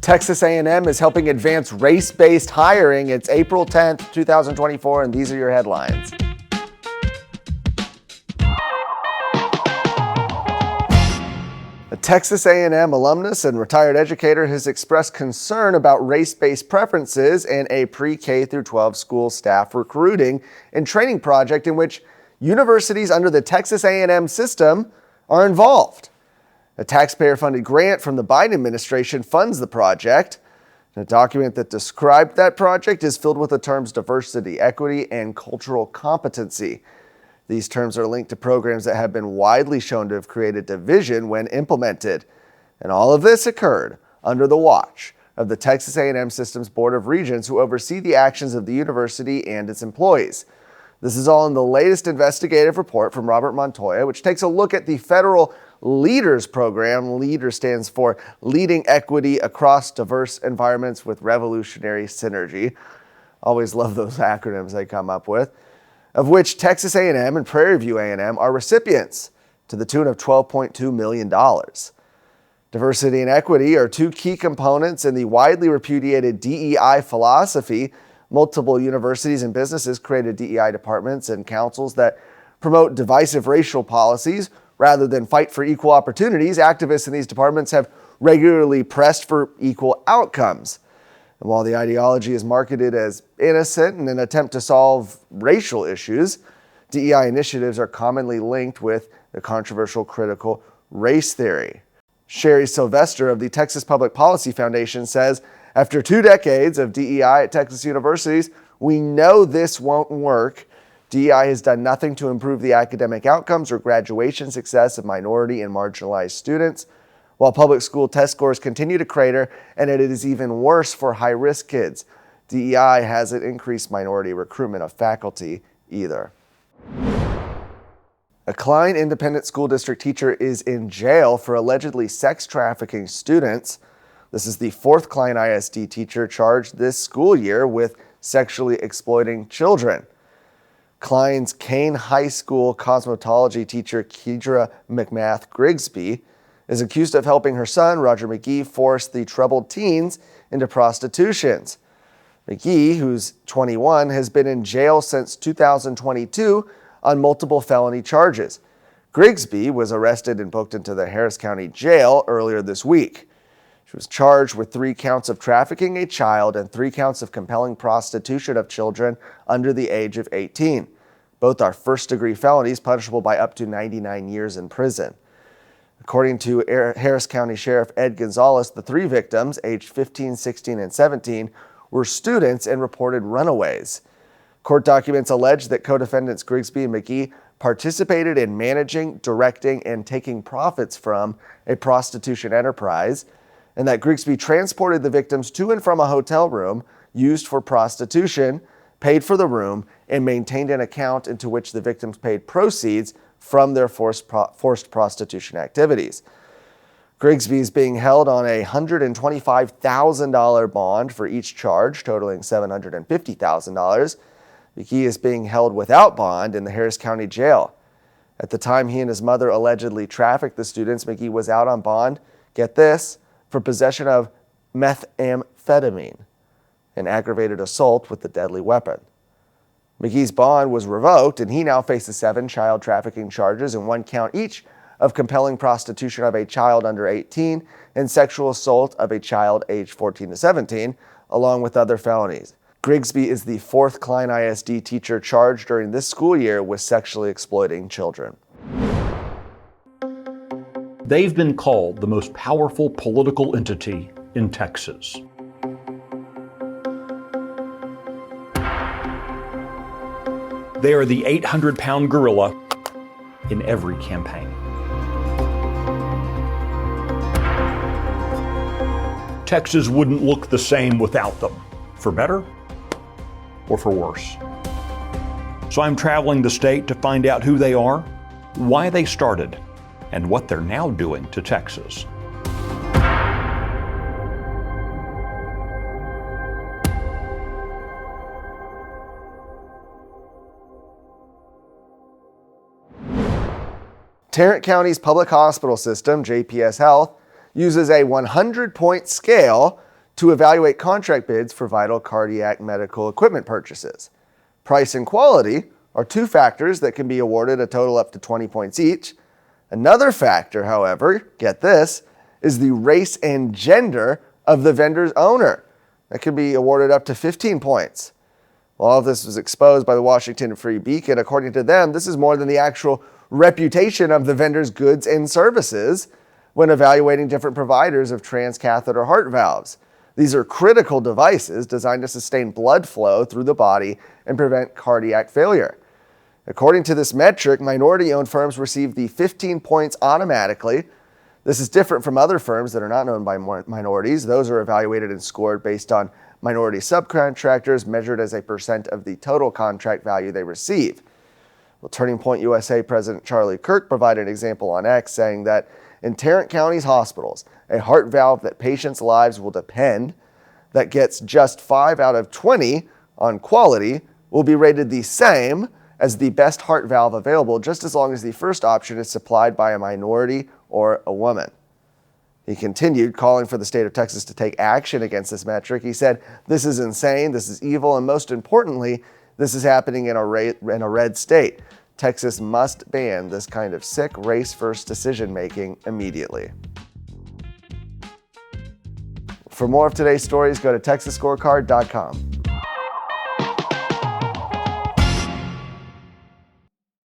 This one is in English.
Texas A&M is helping advance race-based hiring. It's April 10th, 2024, and these are your headlines. A Texas A&M alumnus and retired educator has expressed concern about race-based preferences in a pre-K through 12 school staff recruiting and training project in which universities under the Texas A&M system are involved. A taxpayer-funded grant from the Biden administration funds the project. A document that described that project is filled with the terms diversity, equity, and cultural competency. These terms are linked to programs that have been widely shown to have created division when implemented. And all of this occurred under the watch of the Texas A&M System's Board of Regents, who oversee the actions of the university and its employees. This is all in the latest investigative report from Robert Montoya, which takes a look at the federal LEADERS program. LEADER stands for Leading Equity Across Diverse Environments with Revolutionary Synergy. Always love those acronyms they come up with. Of which Texas A&M and Prairie View A&M are recipients to the tune of $12.2 million. Diversity and equity are two key components in the widely repudiated DEI philosophy. Multiple universities and businesses created DEI departments and councils that promote divisive racial policies rather than fight for equal opportunities. Activists in these departments have regularly pressed for equal outcomes. And while the ideology is marketed as innocent in an attempt to solve racial issues, DEI initiatives are commonly linked with the controversial critical race theory. Sherry Sylvester of the Texas Public Policy Foundation says, after 2 decades of DEI at Texas universities, we know this won't work. DEI has done nothing to improve the academic outcomes or graduation success of minority and marginalized students, while public school test scores continue to crater, and it is even worse for high-risk kids. DEI hasn't increased minority recruitment of faculty either. A Klein Independent School District teacher is in jail for allegedly sex trafficking students. This is the 4th Klein ISD teacher charged this school year with sexually exploiting children. Klein's Kane High School cosmetology teacher Kedra McMath Grigsby is accused of helping her son, Roger McGee, force the troubled teens into prostitutions. McGee, who's 21, has been in jail since 2022 on multiple felony charges. Grigsby was arrested and booked into the Harris County Jail earlier this week. She was charged with 3 counts of trafficking a child and 3 counts of compelling prostitution of children under the age of 18. Both are first-degree felonies punishable by up to 99 years in prison. According to Harris County Sheriff Ed Gonzalez, the 3 victims, aged 15, 16, and 17, were students and reported runaways. Court documents allege that co-defendants Grigsby and McGee participated in managing, directing, and taking profits from a prostitution enterprise, and that Grigsby transported the victims to and from a hotel room used for prostitution, paid for the room, and maintained an account into which the victims paid proceeds from their forced prostitution activities. Grigsby is being held on a $125,000 bond for each charge, totaling $750,000. McGee is being held without bond in the Harris County Jail. At the time he and his mother allegedly trafficked the students, McGee was out on bond, get this, for possession of methamphetamine, an aggravated assault with a deadly weapon. McGee's bond was revoked, and he now faces 7 child trafficking charges and 1 count each of compelling prostitution of a child under 18 and sexual assault of a child aged 14 to 17, along with other felonies. Grigsby is the 4th Klein ISD teacher charged during this school year with sexually exploiting children. They've been called the most powerful political entity in Texas. They are the 800-pound gorilla in every campaign. Texas wouldn't look the same without them, for better or for worse. So I'm traveling the state to find out who they are, why they started, and what they're now doing to Texas. Tarrant County's public hospital system, JPS Health, uses a 100-point scale to evaluate contract bids for vital cardiac medical equipment purchases. Price and quality are two factors that can be awarded a total up to 20 points each. Another factor, however, get this, is the race and gender of the vendor's owner. That could be awarded up to 15 points. All of this was exposed by the Washington Free Beacon. According to them, this is more than the actual reputation of the vendor's goods and services when evaluating different providers of transcatheter heart valves. These are critical devices designed to sustain blood flow through the body and prevent cardiac failure. According to this metric, minority-owned firms receive the 15 points automatically. This is different from other firms that are not owned by minorities. Those are evaluated and scored based on minority subcontractors measured as a percent of the total contract value they receive. Well, Turning Point USA President Charlie Kirk provided an example on X, saying that in Tarrant County's hospitals, a heart valve that patients' lives will depend, that gets just 5 out of 20 on quality, will be rated the same as the best heart valve available, just as long as the first option is supplied by a minority or a woman. He continued, calling for the state of Texas to take action against this metric. He said, "This is insane, this is evil, and most importantly, this is happening in a red state. Texas must ban this kind of sick race-first decision-making immediately." For more of today's stories, go to texasscorecard.com.